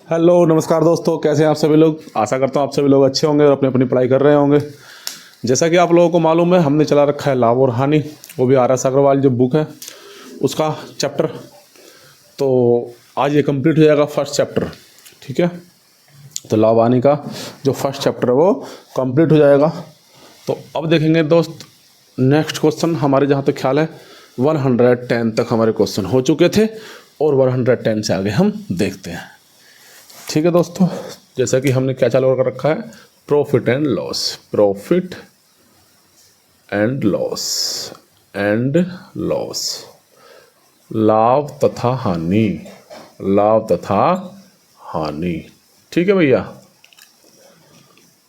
Hello नमस्कार दोस्तों, कैसे हैं आप सभी लोग। आशा करता हूँ आप सभी लोग अच्छे होंगे और अपनी अपनी पढ़ाई कर रहे होंगे। जैसा कि आप लोगों को मालूम है, हमने चला रखा है लाभ और हानि, वो भी आर एस अग्रवाल जो बुक है उसका चैप्टर। तो आज ये कंप्लीट हो जाएगा फर्स्ट चैप्टर, ठीक है। तो लाभ हानि का जो फर्स्ट चैप्टर है वो कंप्लीट हो जाएगा। तो अब देखेंगे दोस्त नेक्स्ट क्वेश्चन। हमारे जहाँ तक ख्याल है 110 तक हमारे क्वेश्चन हो चुके थे और 110 से आगे हम देखते हैं, ठीक है दोस्तों। जैसा कि हमने क्या चालू कर रखा है, profit and loss, profit and loss and loss, लाभ तथा हानि, लाभ तथा हानि, ठीक है भैया।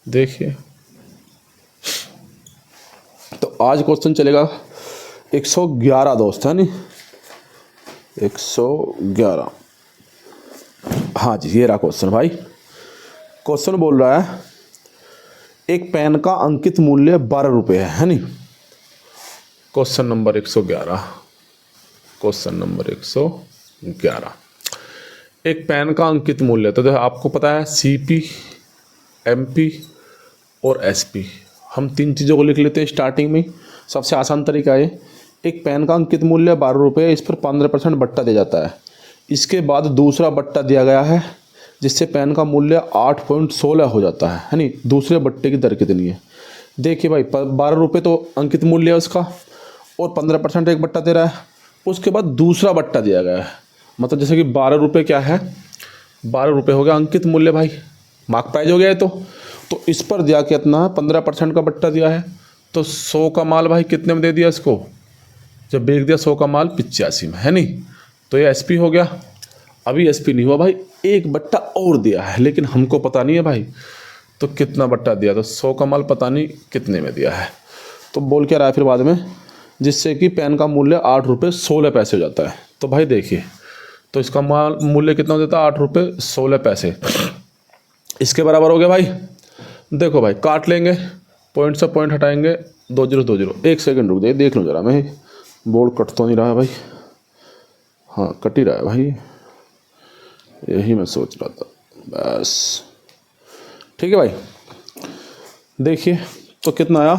देखिए तो आज क्वेश्चन चलेगा 111 दोस्त, है नी 111। हाँ जी, ये रहा क्वेश्चन भाई। क्वेश्चन बोल रहा है एक पेन का अंकित मूल्य 12 रुपये है नी। Question number 111, question number 111। एक पेन का अंकित मूल्य, तो आपको पता है सीपी, एमपी और एसपी। हम तीन चीज़ों को लिख लेते हैं स्टार्टिंग में। सबसे आसान तरीका है, एक पेन का अंकित मूल्य 12 रुपये, इस पर 15% बट्टा दिया जाता है। इसके बाद दूसरा बट्टा दिया गया है जिससे पेन का मूल्य 8.16 हो जाता है नहीं। दूसरे बट्टे की दर कितनी है? देखिए भाई, 12 रुपये तो अंकित मूल्य है उसका और 15% एक बट्टा दे रहा है। उसके बाद दूसरा बट्टा दिया गया है, मतलब जैसे कि 12 रुपये क्या है, 12 रुपये हो गया अंकित मूल्य भाई, मार्क प्राइज हो गया है। तो इस पर दिया कितना है, 15% का बट्टा दिया है। तो 100 का माल भाई कितने में दे दिया इसको, जब बेच दिया 100 का माल 85 में, है नहीं। तो ये एसपी हो गया। अभी एसपी नहीं हुआ भाई, एक बट्टा और दिया है, लेकिन हमको पता नहीं है भाई तो कितना बट्टा दिया। तो 100 का माल पता नहीं कितने में दिया है। तो बोल क्या रहा है फिर बाद में, जिससे कि पेन का मूल्य 8 रुपये 16 पैसे हो जाता है। तो भाई देखिए, तो इसका माल मूल्य कितना हो जाता है, 8 रुपये 16 पैसे। इसके बराबर हो गया भाई। देखो भाई, काट लेंगे, पॉइंट से पॉइंट हटाएंगे, 2020। एक सेकंड रुक जाइए, देख लूँ जरा मैं, बोर्ड कट तो नहीं रहा है भाई। हाँ, कट ही रहा है भाई, यही मैं सोच रहा था बस। ठीक है भाई, देखिए तो कितना आया,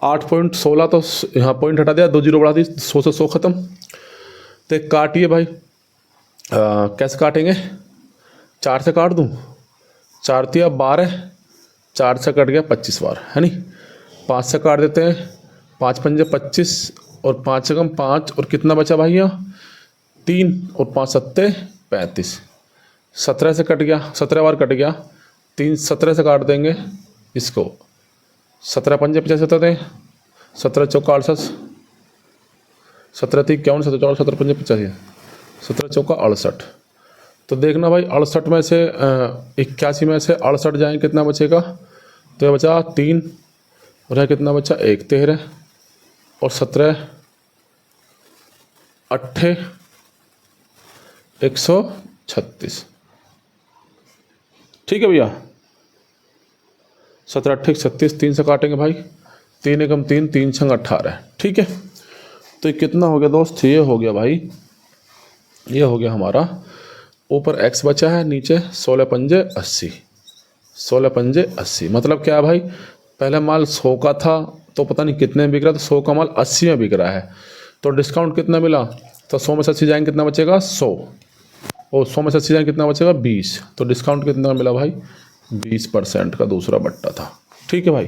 8.16। तो यहाँ पॉइंट हटा दिया, 20 बढ़ा दी, 100 से 100 ख़त्म। तो एक काटिए भाई, कैसे काटेंगे, 4 से काट दूँ, 4 तिया 12, 4 से कट गया 25 बार, है नहीं। 5 से काट देते हैं, 5 पंजे 25 और 5 से कम 5, और कितना बचा भाई यहाँ 3 और 5 सत्ते 35। 17 से कट गया, 17 बार कट गया, 3 17 से काट देंगे इसको, 17 पंजे 50 दें, 17 चौका 68, 17 3 51, 17 चौका 17 पंजे 85, 17 चौका 68। तो देखना भाई, 68 में से 81 में से 68 जाए कितना बचेगा, तो यह बचा 3 और यह कितना बचा 1, 13 और 17 8 136। ठीक है भैया, 17 8 136, 3 से काटेंगे भाई, 3 एकम 3, 3 छंग 18। ठीक है, तो ये कितना हो गया दोस्त, ये हो गया भाई, ये हो गया हमारा, ऊपर x बचा है, नीचे 16 पंजे 80, 16 पंजे 80। मतलब क्या है भाई, पहले माल 100 का था तो पता नहीं कितने में बिक रहा, तो 100 का माल 80 में बिक रहा है। तो डिस्काउंट कितना मिला, तो 100 में से 80 जाएंगे कितना बचेगा 100, और 100 में से 80 जाएंगे कितना बचेगा 20। तो डिस्काउंट कितना मिला भाई, 20% का दूसरा बट्टा था। ठीक है भाई,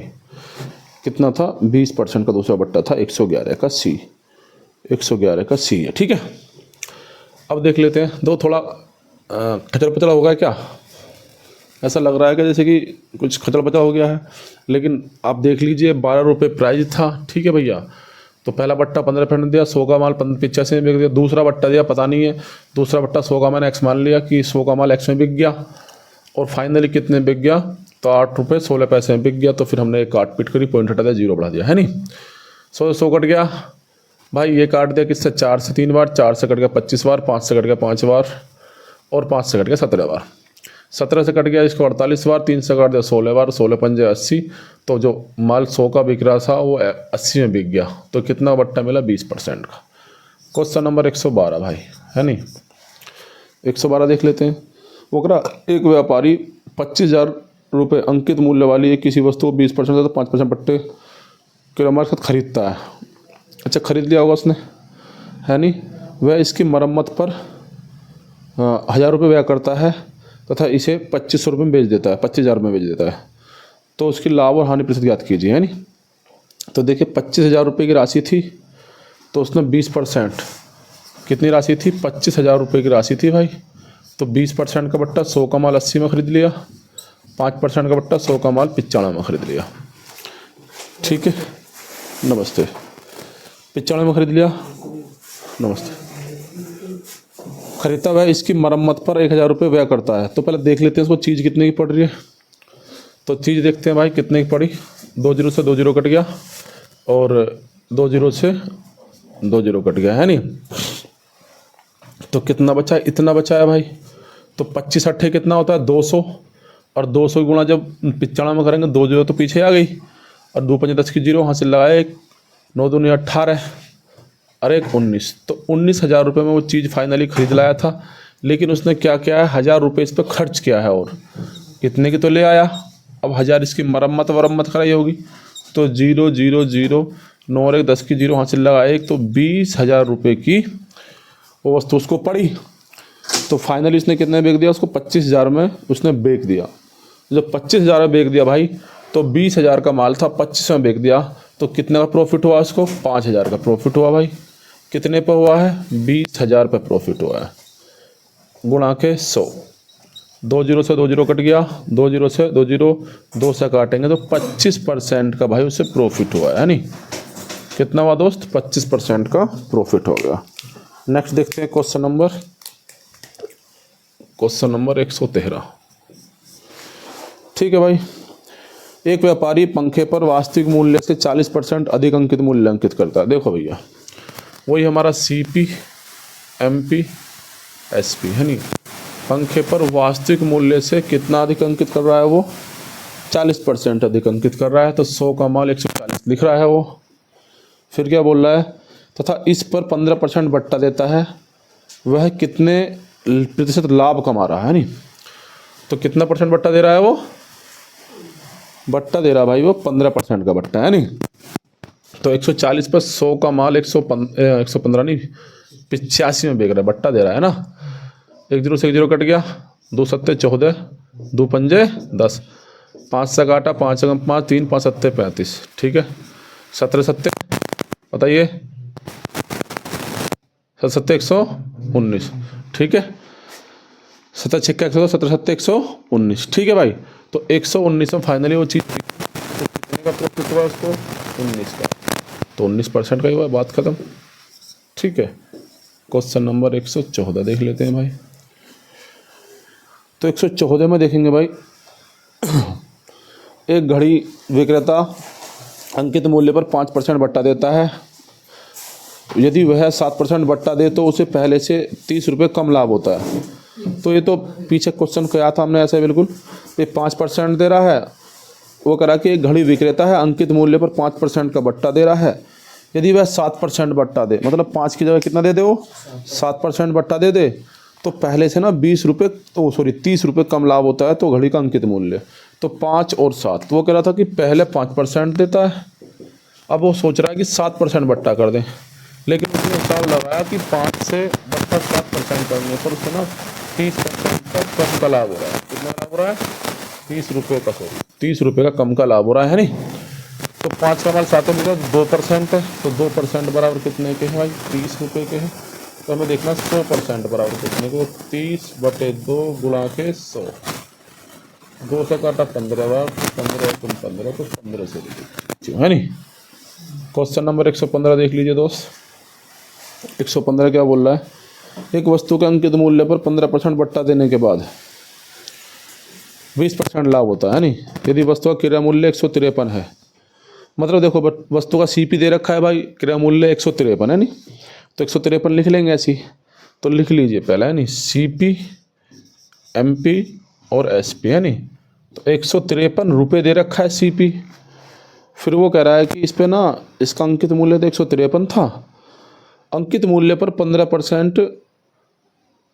कितना था, 20% का दूसरा बट्टा था, 111 का सी, 111 का सी है। ठीक है, अब देख लेते हैं दो, थोड़ा खचल पचल हो गया क्या, ऐसा लग रहा है कि जैसे कि कुछ खचल पचल हो गया है, लेकिन आप देख लीजिए 12 रुपये प्राइस था। ठीक है भैया, तो पहला बट्टा 15% दिया, 100 का माल 85 में बिक गया। दूसरा बट्टा दिया, पता नहीं है, दूसरा बट्टा 100 का मैंने एक्स मान लिया कि 100 का माल एक्स में बिक गया, और फाइनली कितने बिक गया, तो 8 रुपये 16 पैसे में बिक गया। तो फिर हमने एक काट पीट करी, पॉइंट हटा दिया, 0 बढ़ा दिया, है नहीं। 100 कट गया भाई, ये काट दिया किससे, 4 से 3 बार, 4 से कट गया 25 बार, 5 से कट गया 5 बार, और 5 से कट गया 17 बार। 17 से कट गया इसको 48 बार, 3 से काट दिया 16 बार, 16 पंजे 80। तो जो माल 100 का बिक रहा था वो 80 में बिक गया। तो कितना बट्टा मिला, 20% का। क्वेश्चन नंबर 112 भाई, है नहीं, 112 देख लेते हैं। वो कह रहा एक व्यापारी 25,000 रुपये अंकित मूल्य वाली एक किसी वस्तु को 20% तो 5% बट्टे किराए के साथ खरीदता है। अच्छा, खरीद लिया होगा उसने, है नहीं। वह इसकी मरम्मत पर 1,000 रुपये व्यय करता है तथा इसे 2,500 रुपये में बेच देता है, 25,000 में बेच देता है। तो उसकी लाभ और हानि प्रतिशत ज्ञात कीजिए, है नहीं। तो देखिए 25,000 रुपये की राशि थी, तो उसने 20%, कितनी राशि थी, 25,000 रुपये की राशि थी भाई। तो 20% का बट्टा 100 का माल 80 में खरीद लिया, 5% का बट्टा 100 का माल 95 में खरीद लिया। ठीक है, नमस्ते। 95 में खरीद लिया, नमस्ते। खरीदता वह इसकी मरम्मत पर 1,000 रुपये व्यय करता है। तो पहले देख लेते हैं इसको चीज़ कितने की पड़ रही है। तो चीज़ देखते हैं भाई कितने की पड़ी। 2 जीरो से 2 जीरो कट गया और 2 जीरो से 2 जीरो कट गया, है नहीं। तो कितना बचा है, इतना बचा है भाई। तो 25 अट्ठे कितना होता है, 200, और 200 गुणा जब 95 में करेंगे 2 जीरो तो पीछे आ गई, और 2 5 10 की जीरो हासिल लगाए, 1 9 दूनी 18 और 1 19। तो 19,000 रुपये में वो चीज़ फाइनली खरीद लाया था। लेकिन उसने क्या किया है, 1,000 रुपये इस पर खर्च किया है, और कितने की तो ले आया। अब 1,000 इसकी मरम्मत कराई होगी। तो 0 0 0 9 और 1 10 की जीरो हासिल लगाए, तो 20,000 रुपये की वो वस्तु उसको पड़ी। तो फाइनली उसने कितने बेच दिया, उसको 25,000 में उसने बेच दिया। जब 25,000 में बेच दिया भाई, तो 20,000 का माल था, 25 में बेच दिया, तो कितने का प्रॉफिट हुआ उसको, 5,000 का प्रॉफिट हुआ भाई। कितने पर हुआ है, 20,000 पे प्रॉफिट हुआ है, गुणा के 100। 2 जीरो से 2 जीरो कट गया, 2 जीरो से 2 जीरो, 2 से काटेंगे तो 25% का भाई उससे प्रॉफिट हुआ है नहीं। कितना हुआ दोस्त, 25% का प्रॉफिट हो गया। नेक्स्ट देखते हैं क्वेश्चन नंबर 113। ठीक है भाई, एक व्यापारी पंखे पर वास्तविक मूल्य से 40% अधिक अंकित मूल्य अंकित करता है। देखो भैया, वही हमारा CP MP SP, है नहीं। पंखे पर वास्तविक मूल्य से कितना अधिक अंकित कर रहा है, वो 40% अधिक अंकित कर रहा है। तो 100 का माल 140 लिख रहा है वो। फिर क्या बोल रहा है, तथा इस पर 15% बट्टा देता है, वह कितने प्रतिशत लाभ कमा रहा है नहीं। तो कितना परसेंट बट्टा दे रहा है वो, बट्टा दे रहा भाई वो 15% का बट्टा, है नहीं। तो 140 पर 100 का माल 115 नहीं 85 में बेच रहा है, बट्टा दे रहा है ना। 1 जीरो से 1 जीरो कट गया, 2 सत्ते 14, 2 पंजे 10, 5 से काटा, 5 5 3 5 सत्ते 35। ठीक है, 17 सत्ते बताइए, 7 119। ठीक है, 7 6 100, 17 7 119। ठीक है भाई, तो 119 में फाइनली वो चीज़ कितने का प्रॉफिट हुआ उसको, 19 का। तो 19% का ही हुआ, बात खत्म। ठीक है, क्वेश्चन नंबर 114 देख लेते हैं भाई। तो 114 में देखेंगे भाई, एक घड़ी विक्रेता अंकित मूल्य पर 5% बट्टा देता है। यदि वह 7% बट्टा दे तो उसे पहले से 30 रुपये कम लाभ होता है। तो ये तो पीछे क्वेश्चन किया था हमने ऐसे, बिल्कुल ये 5% दे रहा है। वो कह रहा कि एक घड़ी विक्रेता है, अंकित मूल्य पर 5% का बट्टा दे रहा है। यदि वह 7% बट्टा दे, मतलब 5 की जगह कितना दे दे वो, 7% बट्टा दे दे, तो पहले से ना 20 रुपये, तो सॉरी 30 रुपये कम लाभ होता है। तो घड़ी का अंकित मूल्य तो 5 और 7, तो वो कह रहा था कि पहले 5% देता है, अब वो सोच रहा है कि 7% बट्टा कर दें। लेकिन उसने हिसाब लगाया कि 5 से बट्टा 7% करने पर उससे ना 30% का कम का लाभ हो रहा है। कितना लाभ हो रहा है, 30 रुपये का, सॉरी 30 रुपये का कम का लाभ हो रहा है नहीं। तो 5 का माल 7 में 2% है, तो 2% बराबर कितने के हैं भाई, 30 रुपये के हैं। तो हमें देखना 100% बराबर कितने को, 30/2 गुणा के 100, 2 से काटा 15 बार, 15 तुम 15, तो 15 से लीजिए, है नहीं। क्वेश्चन नंबर 115 देख लीजिए दोस्त। 115 क्या बोल रहा है, एक वस्तु के अंकित मूल्य पर 15% बट्टा देने के बाद 20% लाभ होता है नहीं। यदि वस्तु का क्रय मूल्य 153 है, मतलब देखो वस्तु का CP दे रखा है भाई, क्रय मूल्य 153 है नहीं। तो 153 लिख लेंगे ऐसी, तो लिख लीजिए पहले, है नहीं, CP MP और SP, है नहीं। तो 153 रुपये दे रखा है CP। फिर वो कह रहा है कि इस पे ना इसका अंकित मूल्य तो 153 था, अंकित मूल्य पर 15%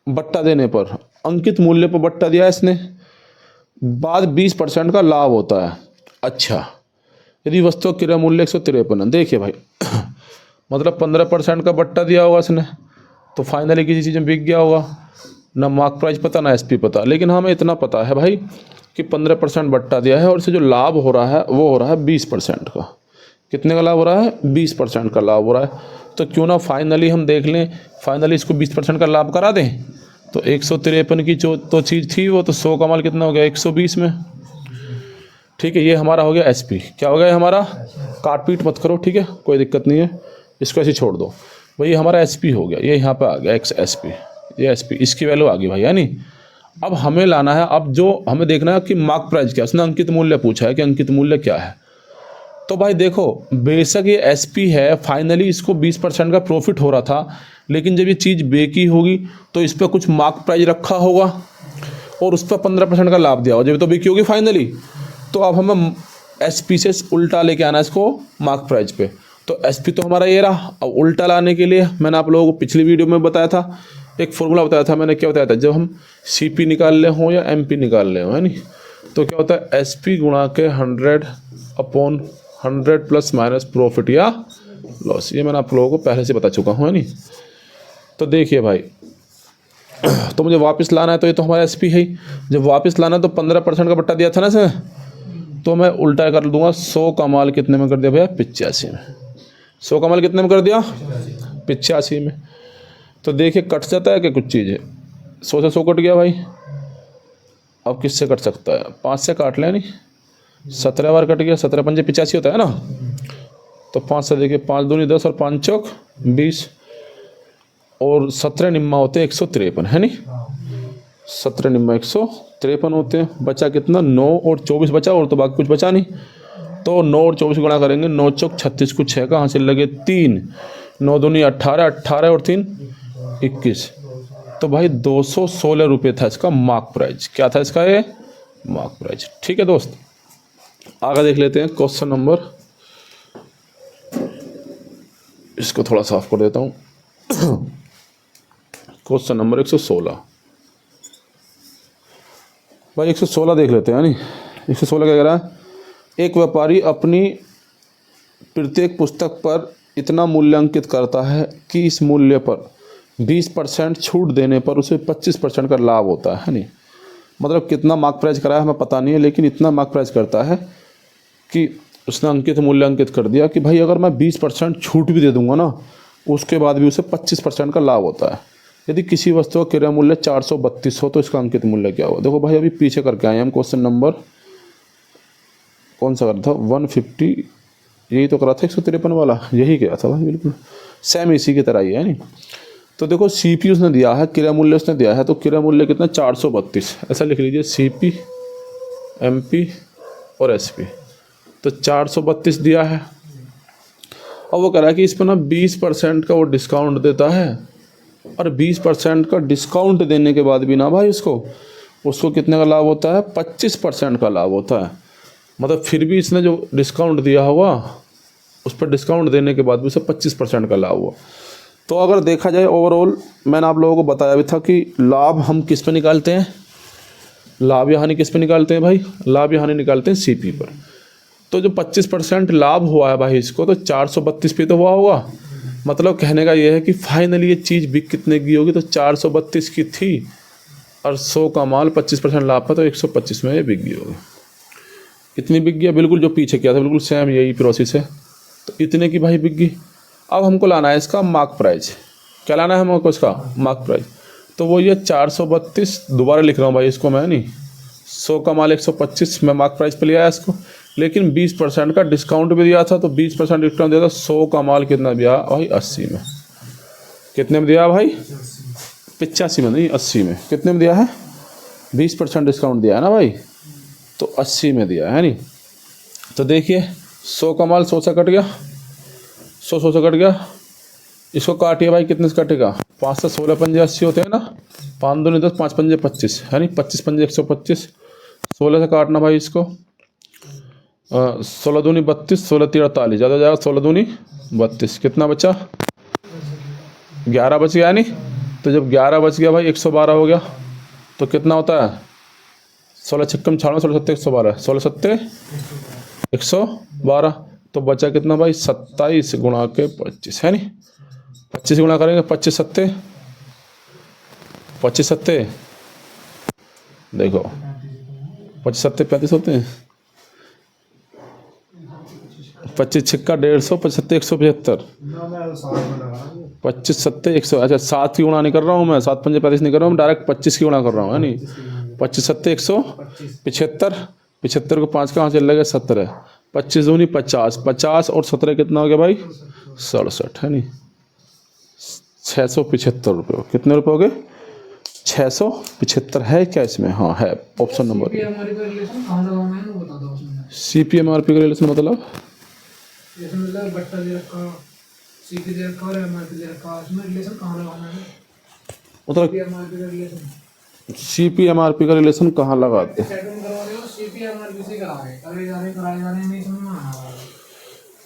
बट्टा देने पर, अंकित मूल्य पर बट्टा दिया इसने, बाद 20% का लाभ होता है। अच्छा, यदि वस्तु का क्रय मूल्य 153 है, देखिए भाई मतलब 15% का बट्टा दिया होगा इसने, तो फाइनली किसी चीज़ में बिक गया होगा, ना मार्क प्राइस पता ना एसपी पता, लेकिन हमें इतना पता है भाई कि 15% बट्टा दिया है और इसे जो लाभ हो रहा है वो हो रहा है 20% का। कितने का लाभ हो रहा है? 20% का लाभ हो रहा है। तो क्यों ना फाइनली हम देख लें, फाइनली इसको 20% का लाभ करा दें। तो 153 की जो तो चीज़ थी वो तो 100 का माल कितना हो गया? 120 में। ठीक है, ये हमारा हो गया एसपी। क्या हो गया हमारा? काट पीट मत करो, ठीक है, कोई दिक्कत नहीं है, इसको ऐसे छोड़ दो भाई। ये हमारा एसपी हो गया, ये यहाँ पे आ गया एक्स एसपी, ये एसपी, इसकी वैल्यू आ गई भाई, है नहीं। अब हमें लाना है, अब जो हमें देखना है कि मार्क प्राइस क्या, उसने अंकित मूल्य पूछा है कि अंकित मूल्य क्या है। तो भाई देखो, बेशक ये एसपी है, फाइनली इसको 20% का प्रॉफिट हो रहा था, लेकिन जब ये चीज़ बेकी होगी तो इस पर कुछ मार्क प्राइस रखा होगा और उस पर 15% का लाभ दिया होगा, जब तो बेकी होगी फाइनली। तो अब हमें एसपी से उल्टा लेके आना है इसको मार्क प्राइस पे। तो एसपी तो हमारा ये रहा। अब उल्टा लाने के लिए मैंने आप लोगों को पिछली वीडियो में बताया था, एक फॉर्मूला बताया था मैंने। क्या बताया था? जब हम सीपी निकाल ले हों या एमपी निकाल ले हों, है नहीं, तो क्या होता है? एसपी गुणा के 100/100 प्लस माइनस प्रॉफिट या लॉस। ये मैंने आप लोगों को पहले से बता चुका हूँ, है नहीं। तो देखिए भाई, तो मुझे वापस लाना है, तो ये तो हमारा एसपी है ही। जब वापस लाना है तो 15% का बट्टा दिया था ना सर, तो मैं उल्टा कर दूंगा। 100 का माल कितने में कर दिया भैया? 85 में। 100 का माल कितने में कर दिया? 85 में। तो देखिए कट जाता है कि कुछ चीज़ है? 100 से 100 कट गया भाई। अब किससे कट सकता है? 5 से काट लें, नहीं 17 बार कट गया। 17 पंजे 85 होता है ना। तो 5 से देखिए, 5 दूनी 10 और 5 चौक 20 और 17 निम्मा होते हैं 153, है नहीं। 17 निम्मा 153 होते हैं। बचा कितना? 9 और 24 बचा, और तो बाकी कुछ बचा नहीं। तो 9 और 24 गुणा करेंगे, 9 चौक 36 को 6 कहाँ से लगे? 3, 9 दूनी 18, 18 और 3 21। तो भाई 216 रुपये था इसका मार्क प्राइस। क्या था इसका? ये मार्क प्राइस। ठीक है दोस्त, आगे देख लेते हैं क्वेश्चन नंबर, इसको थोड़ा साफ कर देता हूँ। क्वेश्चन नंबर 116 भाई, 116 देख लेते हैं, नहीं 116 क्या कह रहा है? एक व्यापारी अपनी प्रत्येक पुस्तक पर इतना मूल्यांकित करता है कि इस मूल्य पर 20% छूट देने पर उसे 25% का लाभ होता है, नहीं। मतलब कितना मार्क प्राइस करा है हमें पता नहीं है, लेकिन इतना मार्क प्राइस करता है कि उसने अंकित मूल्यांकित कर दिया कि भाई अगर मैं 20% छूट भी दे दूंगा ना, उसके बाद भी उसे 25% का लाभ होता है। यदि किसी वस्तु का क्रय मूल्य 432 हो तो इसका अंकित मूल्य क्या होगा? देखो भाई, अभी पीछे करके आए हम। क्वेश्चन नंबर कौन सा करा था? 150, यही तो करा था 153 वाला, यही गया था भाई, बिल्कुल सेम इसी की तरह ही है, नहीं। तो देखो सीपी उसने दिया है, क्रय मूल्य उसने दिया है, तो क्रय मूल्य कितना? 432, ऐसा लिख लीजिए, सीपी, एमपी और एसपी। तो 432 दिया है। और वो कह रहा है कि इस पर ना 20% का वो डिस्काउंट देता है, और 20% का डिस्काउंट देने के बाद भी ना भाई उसको कितने का लाभ होता है? 25% का लाभ होता है। मतलब फिर भी इसने जो डिस्काउंट दिया होगा, उस पर डिस्काउंट देने के बाद भी उसे 25% का लाभ हुआ। तो अगर देखा जाए ओवरऑल, मैंने आप लोगों को बताया भी था कि लाभ हम किस पे निकालते हैं? लाभ या हानि किस पे निकालते हैं भाई? लाभ या हानि निकालते हैं सीपी पर। तो जो 25% लाभ हुआ है भाई इसको, तो 432 पे तो हुआ होगा। मतलब कहने का ये है कि फाइनली ये चीज़ बिक कितने की होगी? तो 432 की थी, और 100 का माल 25% लाभ था, तो 125 में ये बिक गई होगी। इतनी बिक गया, बिल्कुल जो पीछे किया था बिल्कुल सेम यही प्रोसेस है। तो इतने की भाई बिक गई। अब हमको लाना है इसका मार्क प्राइस। क्या लाना है हमको? इसका मार्क प्राइस। तो वो ये 432, दोबारा लिख रहा हूँ भाई इसको मैं, नहीं 100 का माल 125 में मार्क प्राइस पे लिया है इसको, लेकिन 20% का डिस्काउंट भी दिया था। तो 20% डिस्काउंट दिया था, 100 का माल कितना दिया भाई? 80 में। कितने में दिया भाई? 85 में नहीं, 80 में। कितने में दिया है? 20% डिस्काउंट दिया है ना भाई, तो 80 में दिया है, नहीं। तो देखिए 100 का माल 100 से कट गया, 100 से कट गया, इसको काटिए भाई, कितने से कटेगा? 5 से 16 पंजे 80 होते हैं ना, 5 दूनी 10, 5 पंजे 25, है नहीं, 25 पंजे 125। 16 से काटना भाई इसको, 16 दूनी 32, 16 तीन 48, ज़्यादा जाएगा, 16 दूनी 32, कितना बचा? 11 बच गया, नहीं तो जब 11 बच गया भाई 112 हो गया, तो कितना होता है 16 छक्कम 96, 16 सत्ते 112, 16 सत्ते 112। तो बचा कितना भाई 27 गुणा के 25 है नहीं, 25 गुणा करेंगे 25 सत्ते देखो 25 सत्ते 35 होते हैं, 25 छिक्का 150, 25 सत्ते 175, 25 सत्ते 100। अच्छा 7 की गुणा नहीं कर रहा हूँ मैं, 7 पंजे 35 नहीं कर रहा हूँ, डायरेक्ट 25 की गुणा कर रहा हूँ है नहीं। 25 सत्ते 175, 75 को 5 कहाँ चल गया 17, 25 दूनी 50, 50 और 17 कितना हो गया भाई 67 है नहीं। 675 रुपये। कितने रुपये हो गए 675 है क्या इसमें? हाँ है, ऑप्शन नंबर। CPMRP का रिलेशन मतलब CPMRP का रिलेशन कहाँ लगाते हैं?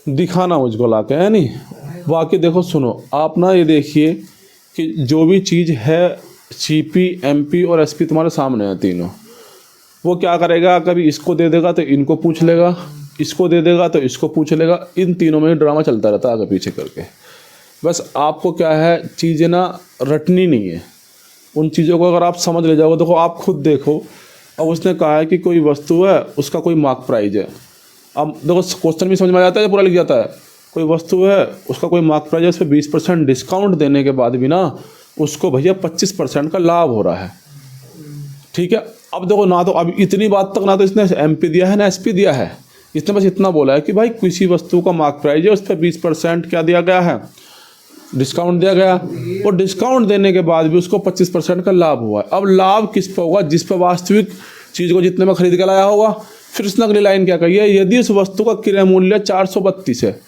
दिखाना मुझको लाके है नहीं। बाकी देखो सुनो आप ना, ये देखिए कि जो भी चीज़ है CP MP और SP तुम्हारे सामने है तीनों। वो क्या करेगा, कभी इसको दे देगा तो इनको पूछ लेगा, इसको दे देगा तो इसको पूछ लेगा, इन तीनों में ड्रामा चलता रहता है आगे पीछे करके। बस आपको क्या है, चीज़ें ना रटनी नहीं है, उन चीज़ों को अगर आप समझ ले जाओगे। देखो आप खुद देखो, अब उसने कहा है कि कोई वस्तु है उसका कोई मार्क प्राइज है। अब देखो क्वेश्चन भी समझ में आ जाता है, पूरा लिख जाता है, कोई वस्तु है उसका कोई मार्क प्राइज है, उस पर 20% डिस्काउंट देने के बाद भी ना उसको भैया 25% का लाभ हो रहा है। ठीक है, अब देखो ना तो अब इतनी बात तक ना तो इसने MP दिया है ना SP दिया है, इसने बस इतना बोला है कि भाई किसी वस्तु का मार्क प्राइज है उस पर 20% क्या दिया गया है, डिस्काउंट दिया गया, और डिस्काउंट देने के बाद भी उसको 25% का लाभ हुआ है। अब लाभ किस पर होगा, जिस पर वास्तविक चीज़ को जितने में खरीद के लाया होगा। फिर उसने अगली लाइन क्या कही है, यदि उस वस्तु का क्रय मूल्य 432 है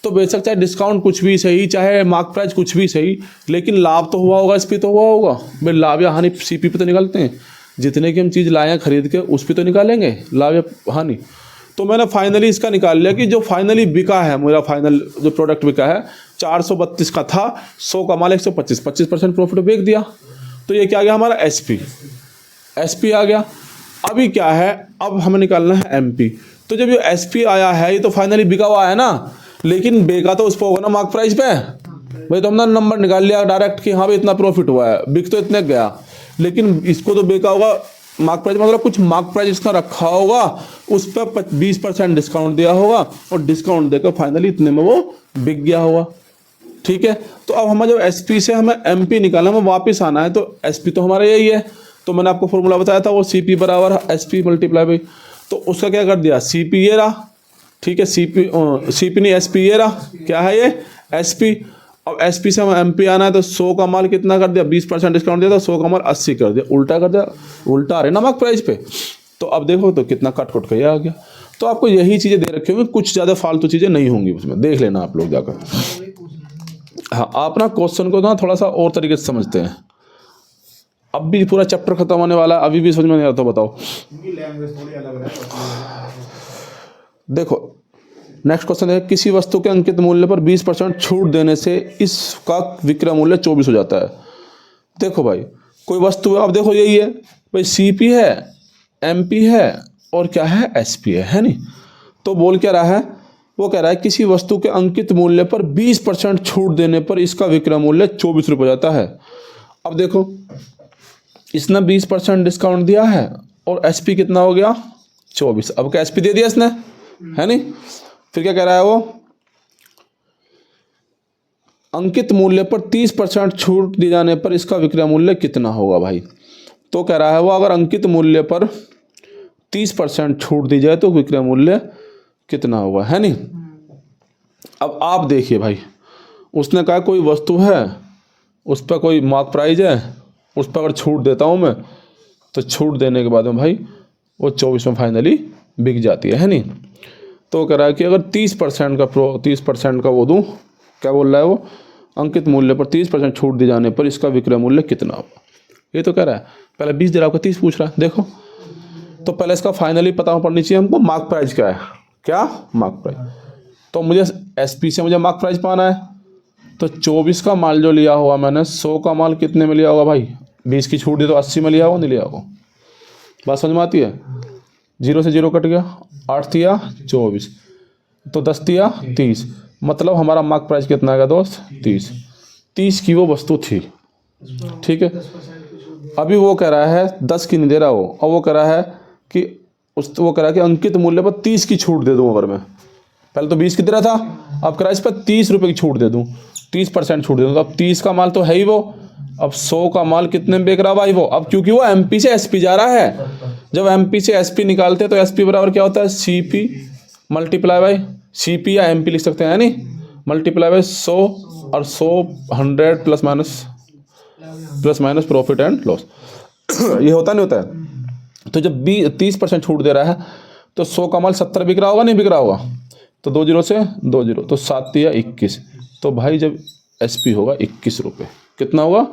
तो बेशक चाहे डिस्काउंट कुछ भी सही, चाहे मार्क प्राइस कुछ भी सही, लेकिन लाभ तो हुआ होगा, इस पर तो हुआ होगा भाई। लाभ या हानि CP पे तो निकालते हैं, जितने की हम चीज़ लाए हैं खरीद के उस पर तो निकालेंगे लाभ या हानि। तो मैंने फाइनली इसका निकाल लिया कि जो फाइनली बिका है, मेरा फाइनल जो प्रोडक्ट बिका है 432 का था, 100 का माल 125, 25% प्रॉफिट बेच दिया। तो ये क्या आ गया हमारा SP आ गया। अभी क्या है, अब हमें निकालना है MP। तो जब ये SP आया है, ये तो फाइनली बिका हुआ है ना, लेकिन बेका तो उस पर होगा ना मार्क प्राइस पे भाई। तो हमने नंबर निकाल लिया डायरेक्ट कि हाँ भाई इतना प्रॉफिट हुआ है, बिक तो इतने गया, लेकिन इसको तो बेका होगा मार्क प्राइस, मतलब कुछ मार्क प्राइस इसका रखा होगा, उस पर 20% डिस्काउंट दिया होगा, और डिस्काउंट देकर फाइनली इतने में वो बिक गया होगा। ठीक है, तो अब हमें जब SP से हमें MP निकालना, हमें वापस आना है, तो SP तो हमारा यही है। तो मैंने आपको फॉर्मूला बताया था, वो CP बराबर SP मल्टीप्लाई बाई, तो उसका क्या कर दिया, CP ये रहा। ठीक है, CP नहीं SP ये रहा, क्या है ये SP। अब SP से हमें MP आना है, तो 100 का माल कितना कर दिया, 20% डिस्काउंट दिया, तो 100 का माल 80 कर दिया, उल्टा कर दिया, उल्टा आ रहे ना मार्क प्राइस पे। तो अब देखो तो कितना कट के ये आ गया। तो आपको यही चीज़ें दे रखी होंगी, कुछ ज़्यादा फालतू चीज़ें नहीं होंगी उसमें, देख लेना आप लोग जाकर। हाँ, आप ना क्वेश्चन को ना थोड़ा सा और तरीके से समझते हैं। अब भी पूरा चैप्टर खत्म होने वाला है, अभी भी समझ में नहीं आता, तो बताओ। देखो नेक्स्ट क्वेश्चन है, किसी वस्तु के अंकित मूल्य पर 20% छूट देने से इसका विक्रय मूल्य 24 हो जाता है। देखो भाई कोई वस्तु है, अब देखो यही है भाई, CP है, MP है और क्या है SP है नहीं। तो बोल क्या रहा है, वो कह रहा है किसी वस्तु के अंकित मूल्य पर 20% छूट देने पर इसका विक्रय मूल्य 24 रुपये हो जाता है। अब देखो इसने 20% डिस्काउंट दिया है और SP कितना हो गया 24। अब क्या SP दे दिया इसने, है नहीं। फिर क्या कह रहा है वो, अंकित मूल्य पर 30% छूट दी जाने पर इसका विक्रय मूल्य कितना होगा भाई। तो कह रहा है वो, अगर अंकित मूल्य पर 30% छूट दी जाए तो विक्रय मूल्य कितना होगा, है नहीं। अब आप देखिए भाई, उसने कहा कोई वस्तु है उस पर कोई मार्क प्राइस है, उस पर अगर छूट देता हूँ मैं, तो छूट देने के बाद में भाई वो 24 में फाइनली बिक जाती है नहीं। तो कह रहा है कि अगर 30% का वो दूँ, क्या बोल रहा है वो, अंकित मूल्य पर 30% छूट दिए जाने पर इसका विक्रय मूल्य कितना होगा। ये तो कह रहा है पहले 20 दे रहा, आपका 30 पूछ रहा है। देखो तो पहले इसका फाइनली पता पड़नी चाहिए हमको, मार्क प्राइस क्या है, क्या मार्क प्राइस। तो मुझे SP से मुझे मार्क प्राइस पाना है, तो 24 का माल जो लिया हुआ मैंने, 100 का माल कितने में लिया होगा भाई? 20 की छूट दी तो 80 में लिया होगा, नहीं लिया होगा? बात समझ में आती है? 0 से 0 कट गया, 8 दिया 24, तो 10 दिया 30, मतलब हमारा मार्क प्राइस कितना आएगा दोस्त? 30 की वो वस्तु थी, ठीक है। अभी वो कह रहा है 10 की नहीं दे रहा वो, और वो कह रहा है कि वो कह रहा है कि अंकित मूल्य पर 30 की छूट दे दूँ। अगर मैं पहले तो 20 की दे रहा था, अब कह रहा है इस पर 30 रुपये की छूट दे दूँ, 30% छूट दे दूँ। तो अब 30 का माल तो है ही वो, अब 100 का माल कितने में बेच रहा भाई वो? अब क्योंकि वो एमपी से एसपी जा रहा है, जब एमपी से एसपी निकालते हैं तो एसपी बराबर क्या होता है? सीपी मल्टीप्लाई बाई सीपी, या एमपी लिख सकते हैं, यानी मल्टीप्लाई बाई 100, और 100 100 plus minus profit and loss. ये होता नहीं होता है? तो जब 30% छूट दे रहा है तो 100 का माल 70 बिक रहा होगा, नहीं बिक रहा होगा? तो 2 0 से 2 0, तो 7 या 21। तो भाई जब एसपी होगा 21 रुपये, कितना होगा?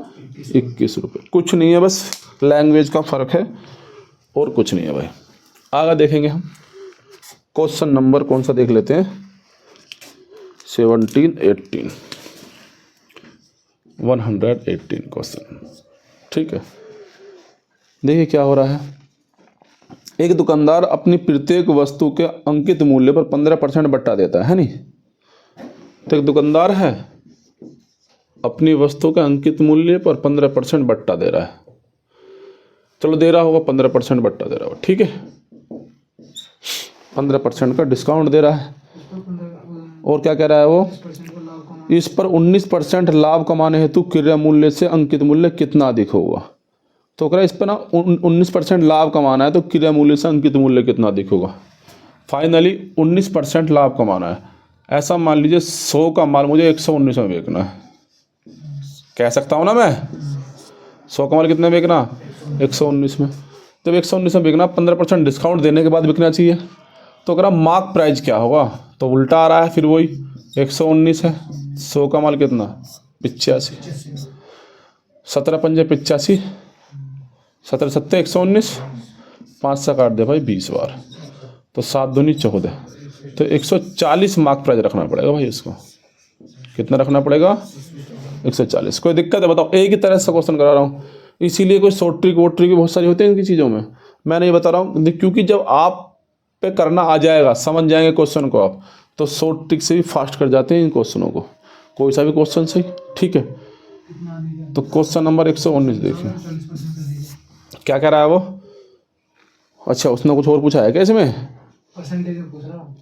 21 रुपये। कुछ नहीं है, बस लैंग्वेज का फ़र्क है और कुछ नहीं है भाई। आगे देखेंगे हम क्वेश्चन नंबर कौन सा देख लेते हैं, 118 क्वेश्चन, ठीक है। देखिए क्या हो रहा है। एक दुकानदार अपनी प्रत्येक वस्तु के अंकित मूल्य पर 15% बट्टा देता है नहीं? तो एक दुकानदार है, अपनी वस्तु के अंकित मूल्य पर 15% बट्टा दे रहा है। चलो दे रहा होगा 15% बट्टा दे रहा होगा, ठीक है, 15% का डिस्काउंट दे रहा है। और क्या कह रहा है वो? इस पर 19% लाभ कमाने हेतु क्रय मूल्य से अंकित मूल्य कितना अधिक होगा? तो कह रहा है इस पर ना 19% लाभ कमाना है, तो क्रय मूल्य से अंकित मूल्य कितना अधिक होगा? फाइनली 19% लाभ कमाना है। ऐसा मान लीजिए 100 का माल मुझे 119 में बेचना है, कह सकता हूँ ना मैं? 100 का माल कितने में बेचना? 119 में। जब 119 में बेचना, 15% डिस्काउंट देने के बाद बिकना चाहिए। तो कह रहा मार्क प्राइस क्या होगा? तो उल्टा आ रहा है, फिर वही 119 है, 100 का माल कितना? 85, 17 पंजे 85, 17 सत्ते 119, 5 से काट दे भाई 20 बार, तो 7 दूनी 14, तो 140 मार्क प्राइस रखना पड़ेगा भाई इसको। कितना रखना पड़ेगा? 140। कोई दिक्कत है बताओ? एक ही तरह से क्वेश्चन करा रहा हूँ, इसीलिए कोई शॉर्ट ट्रिक वोट ट्रिक बहुत सारी होती है इनकी चीज़ों में। मैं नहीं बता रहा हूँ क्योंकि जब आप पे करना आ जाएगा, समझ जाएंगे क्वेश्चन को आप, तो शॉर्ट ट्रिक से भी फास्ट कर जाते हैं इन क्वेश्चनों को, कोई सा भी क्वेश्चन सही, ठीक है। तो क्वेश्चन नंबर 119 देखिए क्या कह रहा है वो। अच्छा, उसने कुछ और पूछा है क्या इसमें?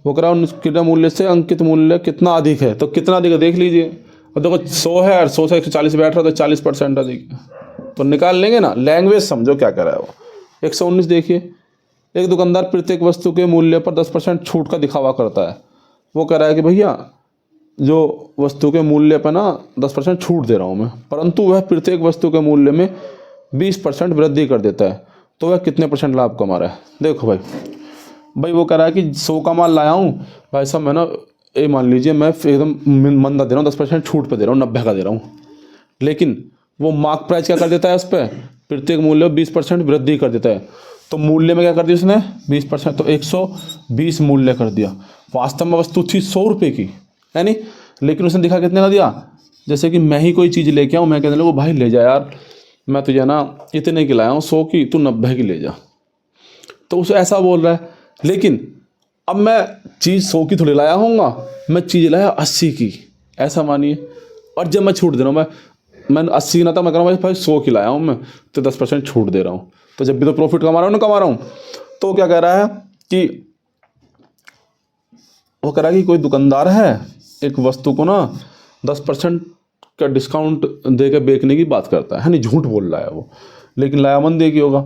वो कह रहा है क्रय मूल्य से अंकित मूल्य कितना अधिक है, तो कितना अधिक है देख लीजिए। और देखो 100 है और 100 से 140 बैठ रहा है, तो 40% अधिक है, तो निकाल लेंगे ना। लैंग्वेज समझो क्या कह रहा है वो। 119 देखिए, एक दुकानदार प्रत्येक वस्तु के मूल्य पर 10% छूट का दिखावा करता है। वो कह रहा है कि भैया जो वस्तु के मूल्य पर ना 10% छूट दे रहा हूँ मैं, परंतु वह प्रत्येक वस्तु के मूल्य में 20% वृद्धि कर देता है, तो वह कितने % लाभ कमा रहा है? देखो भाई वो कह रहा है कि 100 का माल लाया हूँ भाई साहब, मैं ना ये मान लीजिए मैं एकदम मंदा दे रहा हूँ, 10% छूट पे दे रहा हूँ, 90 का दे रहा हूँ, लेकिन वो मार्क प्राइस क्या कर देता है उस पर? प्रत्येक मूल्य 20% वृद्धि कर देता है। तो मूल्य में क्या कर दिया उसने? 20%, तो 120 मूल्य कर दिया। वास्तव में वस्तु थी 100 रुपये की, है नहीं, लेकिन उसने दिखा कितने का दिया? जैसे कि मैं ही कोई चीज़ लेके आऊँ, मैं कहने लगा भाई ले जा यार, मैं तुझे ना इतने की लाया हूँ 100 की, तू 90 की ले जा, तो उसे ऐसा बोल रहा है। लेकिन अब मैं चीज़ 100 की थोड़ी लाया होऊंगा, मैं चीज़ लाया 80 की, ऐसा मानिए। और जब मैं छूट दे रहा हूँ, मैं 80 ना था, मैं कह रहा हूँ भाई 100 की लाया हूँ मैं, तो 10% छूट दे रहा हूँ, तो जब भी तो प्रॉफिट कमा रहा हूँ ना, कमा रहा हूँ। तो क्या कह रहा है कि वो कह रहा है कि कोई दुकानदार है, एक वस्तु को ना 10% का डिस्काउंट दे के बेचने की बात करता है नहीं, झूठ बोल रहा है वो, लेकिन लायामंद देखी होगा।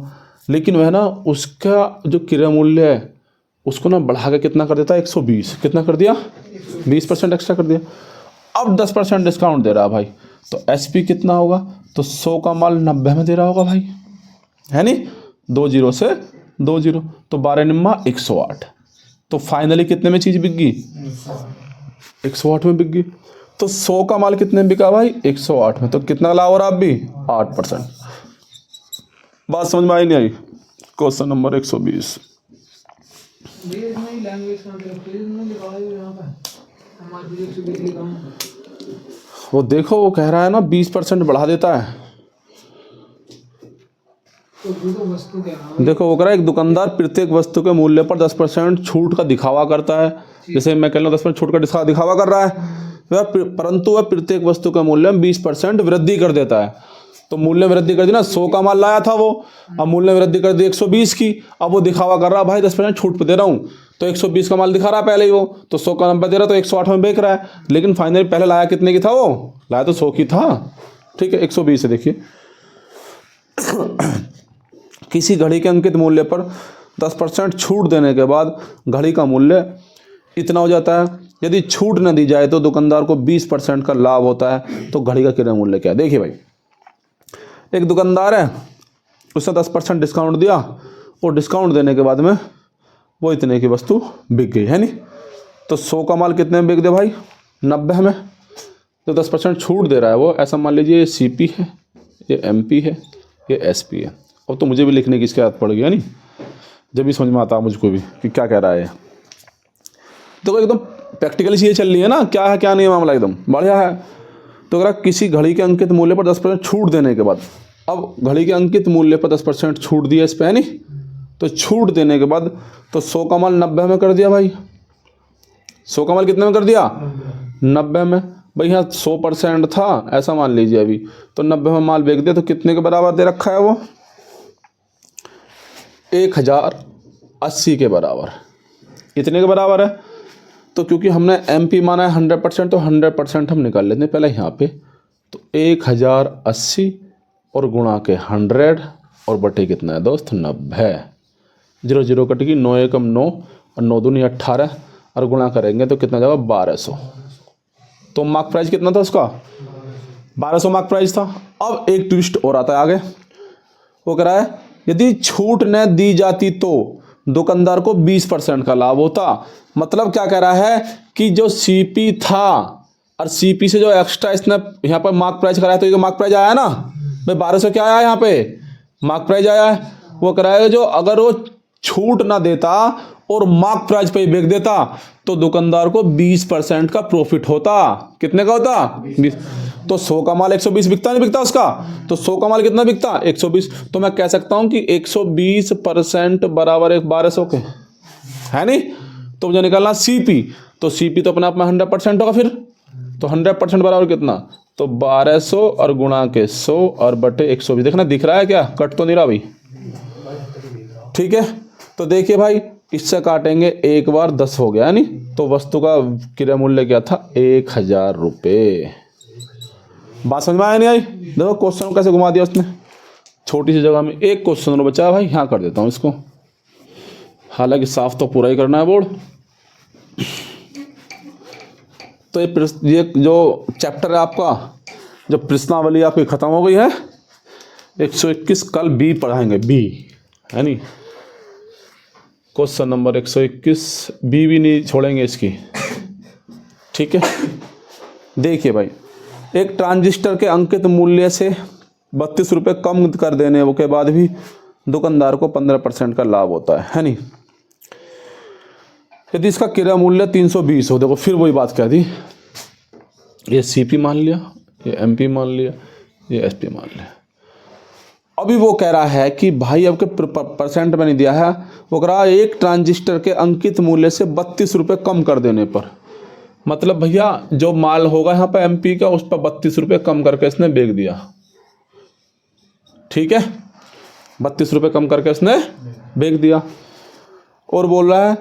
लेकिन वह ना उसका जो क्रय मूल्य है उसको ना बढ़ा के कितना कर देता है? 120। कितना कर दिया? 20% एक्स्ट्रा कर दिया। अब 10% डिस्काउंट दे रहा है भाई, तो एसपी कितना होगा? तो 100 का माल 90 में दे रहा होगा भाई, है नहीं, 2 0 से 2 0, तो 12 निम्मा 108। तो फाइनली कितने में चीज़ बिक गई? 108 में बिक गई। तो 100 का माल कितने में बिका भाई? 108 में। तो कितना लाभ हो रहा अब भी? 8%। बात समझ में आई नहीं आई? Question number 120। वो देखो वो कह रहा है ना 20% बढ़ा देता है। तो वस्तु के नाम देखो वो कह रहा है एक दुकानदार प्रत्येक वस्तु के मूल्य पर 10% छूट का दिखावा करता है। जैसे मैं कह रहा हूँ 10% छूट का दिखावा कर रहा है वह, परंतु वह प्रत्येक वस्तु के मूल्य में 20% वृद्धि कर देता है। तो मूल्य वृद्धि कर दी ना, 100 का माल लाया था वो, अब मूल्य वृद्धि कर दी 120 की। अब वो दिखावा कर रहा है भाई 10% छूट पे दे रहा हूँ, तो 120 का माल दिखा रहा है पहले ही वो, तो 100 का नंबर दे रहा है तो 108 में बेच रहा है। लेकिन फाइनली पहले लाया कितने की था वो, लाया तो 100 की था, ठीक है 120 है। देखिए किसी घड़ी के अंकित मूल्य पर 10% छूट देने के बाद घड़ी का मूल्य इतना हो जाता है। यदि छूट न दी जाए तो दुकानदार को 20% का लाभ होता है। तो घड़ी का क्रय मूल्य क्या है? देखिए भाई, एक दुकानदार है, उसने 10% डिस्काउंट दिया और डिस्काउंट देने के बाद में वो इतने की वस्तु बिक गई है नहीं। तो 100 का माल कितने में बिक दे भाई? 90 में। तो 10% छूट दे रहा है वो, ऐसा मान लीजिए ये CP है, ये MP है, ये SP है। अब तो मुझे भी लिखने की इसकी आदत पड़ गई है नहीं, जब भी समझ में आता मुझको भी कि क्या कह रहा है। तो एकदम प्रैक्टिकली चीज़ें चल रही है ना, क्या है क्या नहीं है मामला, एकदम बढ़िया है। तो अगर किसी घड़ी के अंकित मूल्य पर 10% छूट देने के बाद, अब घड़ी के अंकित मूल्य पर 10% छूट दिया इस पर है नहीं, तो छूट देने के बाद तो 100 का माल 90 में कर दिया भाई। 100 का माल कितने में कर दिया? 90 में। भाई यहाँ 100% था ऐसा मान लीजिए अभी, तो 90 में माल बेच दिया। तो कितने के बराबर दे रखा है वो? 1080 के बराबर। इतने के बराबर है। तो क्योंकि हमने MP माना है 100%, तो 100% हम निकाल लेते हैं पहले यहाँ पे। तो 1080 और गुणा के 100 और बटे कितना है दोस्त? 90। 0 0 कटेगी, 9 एकम 9 और 9 दूनी 18 और गुणा करेंगे तो कितना जाएगा? 1200। तो मार्क प्राइस कितना था उसका? 1200 मार्क प्राइस था। अब एक ट्विस्ट और आता है आगे, वो कह रहा है यदि छूट न दी जाती तो दुकानदार को 20% का लाभ होता। मतलब क्या कह रहा है कि जो CP था और CP से जो एक्स्ट्रा इसने यहाँ पर मार्क प्राइस कराया, तो ये मार्क प्राइस आया ना भाई, 1200 क्या आया यहाँ पे? मार्क प्राइस आया है। वो कराएगा जो अगर वो छूट ना देता और मार्क प्राइस पे बेच देता तो दुकानदार को 20% का प्रॉफिट होता। कितने का होता? 20। तो 100 का माल 120 बिकता नहीं बिकता उसका? तो 100 का माल कितना बिकता? 120। तो मैं कह सकता हूं कि 120% बराबर 1200 के, है नहीं? तो मुझे निकालना CP, तो CP तो अपने आप में 100% होगा फिर। तो 100% बराबर कितना? तो 1200 और गुणा के 100 और बटे 120। देखना दिख रहा है क्या? कट तो नहीं रहा भाई, ठीक है। तो देखिए भाई, इससे काटेंगे एक बार 10 हो गया नहीं, तो वस्तु का क्रय मूल्य क्या था? 1000 रुपये। बात समझ में आया नहीं आई? देखो क्वेश्चन कैसे घुमा दिया उसने, छोटी सी जगह में। एक क्वेश्चन और बचा है भाई, यहाँ कर देता हूँ इसको, हालांकि साफ तो पूरा ही करना है बोर्ड। तो ये जो चैप्टर है आपका, जो प्रश्नावली आपकी खत्म हो गई है, 121 कल B पढ़ाएंगे, B है नहीं, क्वेश्चन नंबर 121 B भी नहीं छोड़ेंगे इसकी, ठीक है। देखिए भाई, एक ट्रांजिस्टर के अंकित मूल्य से 32 रुपये कम कर देने के बाद भी दुकानदार को 15% का लाभ होता है नहीं। यदि इसका क्रय मूल्य 320 हो, देखो फिर वही बात कह दी, ये CP मान लिया, ये MP मान लिया, ये SP मान लिया। अभी वो कह रहा है कि भाई अब के परसेंट में नहीं दिया है, वो कह रहा है एक ट्रांजिस्टर के अंकित मूल्य से 32 रुपये कम कर देने पर, मतलब भैया जो माल होगा यहाँ पे MP का, उस पर 32 रुपये कम करके इसने बेच दिया, ठीक है। 32 रुपये कम करके इसने बेच दिया और बोल रहा है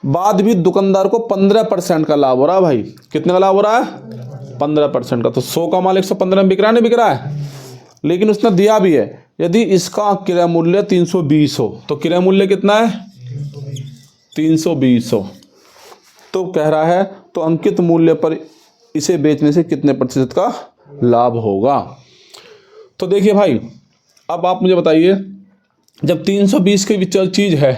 बाद भी दुकानदार को 15% का लाभ हो रहा है भाई। कितने का लाभ हो रहा है? 15% का। तो 100 का माल 115 में बिक रहा है, नहीं बिक रहा है? लेकिन उसने दिया भी है यदि इसका क्रय मूल्य 320 हो, तो क्रय मूल्य कितना है? 320 हो। तो कह रहा है तो अंकित मूल्य पर इसे बेचने से कितने प्रतिशत का लाभ होगा? तो देखिए भाई, अब आप मुझे बताइए, जब 320 की चीज़ है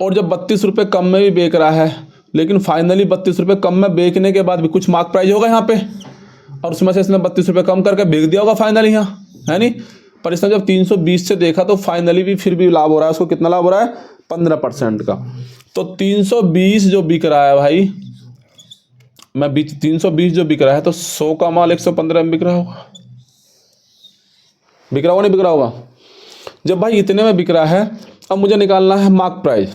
और जब 32 रुपये कम में भी बेच रहा है, लेकिन फाइनली 32 रुपये कम में बेचने के बाद भी कुछ मार्क प्राइस होगा यहाँ पे, और उसमें से इसने 32 रुपये कम करके बेच दिया होगा फाइनली यहाँ, है नहीं। पर इसने जब 320 से देखा तो फाइनली भी फिर भी लाभ हो रहा है उसको। कितना लाभ हो रहा है? 15% का। तो 320 जो बिक रहा है भाई, मैं 320 जो बिक रहा है तो 100 का माल 115 में बिक रहा होगा, बिक रहा होगा नहीं बिक रहा होगा। जब भाई इतने में बिक रहा है, अब मुझे निकालना है मार्क प्राइस।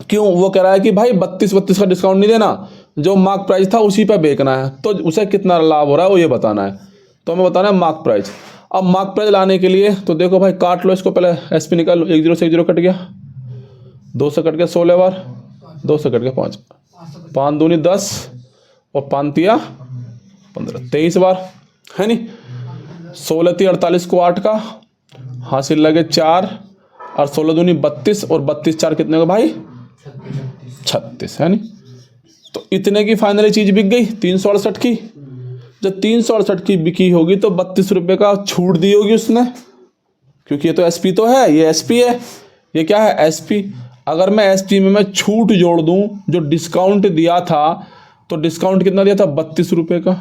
क्यों? वो कह रहा है कि भाई 32 का डिस्काउंट नहीं देना, जो मार्क प्राइस था उसी पे बेचना है, तो उसे कितना लाभ हो रहा है वो ये बताना है। तो हमें बताना है मार्क प्राइस। अब मार्क प्राइस लाने के लिए तो देखो भाई, काट लो इसको, पहले एसपी निकाल लो। 1 0 से 1 0 कट गया, 2 से कट गया 16 बार, 2 से कट गया 5, 5 दूनी 10 और 5 तिया 15, 23 बार है नहीं। 16 × 48 को 8 का हासिल लगे 4 और 16 दूनी 32 और 32 4 कितने का भाई 36 है नहीं। तो इतने की फाइनली चीज़ बिक गई 368 की। जब 368 की बिकी होगी तो 32 रुपये का छूट दी होगी उसने, क्योंकि ये तो एसपी तो है, ये एसपी है, ये क्या है एसपी। अगर मैं एसपी में मैं छूट जोड़ दूं, जो डिस्काउंट दिया था, तो डिस्काउंट कितना दिया था 32 रुपये का,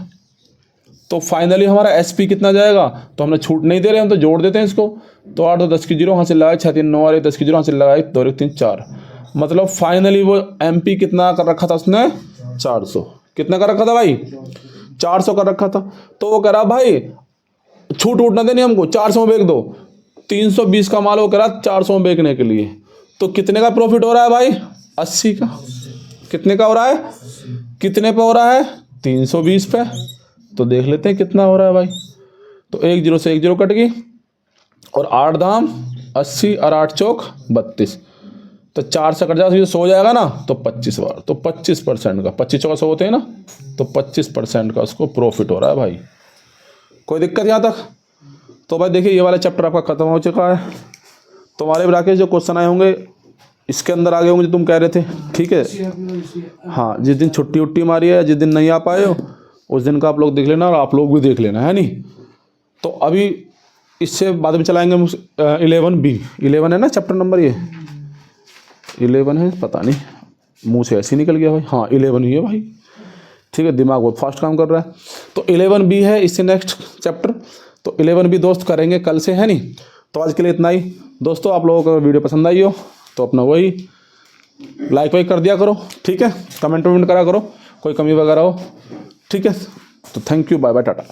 तो फाइनली हमारा एसपी कितना जाएगा। तो हमने छूट नहीं दे रहे, हम तो जोड़ देते हैं इसको। तो 8 2 10 की 0 हासिल लगाए, 6 3 9 और 10 की 0 हासिल लगाए, 2 1 3 4, मतलब फाइनली वो एमपी कितना कर रखा था उसने 400। कितना कर रखा था भाई 400 कर रखा था। तो वो कह रहा भाई छूट उठना देनी हमको, 400 में बेच दो। 320 का माल वो कह रहा 400 में बेचने के लिए। तो कितने का प्रॉफिट हो रहा है भाई 80 का। कितने का हो रहा है, कितने पे हो रहा है 320 पे। तो देख लेते हैं कितना हो रहा है भाई। तो 1 0 से 1 0 कट गई और 8 दाम 80 और 8 चौक 32, तो 4 से कट जाएगा तो 100 हो जाएगा ना, तो 25 बार, तो 25% का 25 चौका 100 होते हैं ना, तो 25% का उसको प्रॉफिट हो रहा है भाई। कोई दिक्कत यहाँ तक? तो भाई देखिए ये वाला चैप्टर आपका ख़त्म हो चुका है। तुम्हारे भी राकेश जो क्वेश्चन आए होंगे इसके अंदर आगे होंगे जो तुम कह रहे थे, ठीक है। हाँ, जिस दिन छुट्टी उट्टी मारी है, जिस दिन नहीं आ पाए हो, उस दिन का आप लोग देख लेना और आप लोग भी देख लेना है नहीं। तो अभी इससे बाद में चलाएंगे 11B। 11 है ना चैप्टर नंबर, ये 11 है, पता नहीं मुंह से ऐसे ही निकल गया भाई। हाँ 11 ही है भाई, ठीक है, दिमाग बहुत फास्ट काम कर रहा है। तो 11B है इससे नेक्स्ट चैप्टर। तो 11B दोस्त करेंगे कल से, है नहीं। तो आज के लिए इतना ही दोस्तों। आप लोगों को वीडियो पसंद आई हो तो अपना वही लाइक वाइक कर दिया करो, ठीक है, कमेंट वमेंट करा करो, कोई कमी वगैरह हो, ठीक है। तो thank you, bye bye, Tata.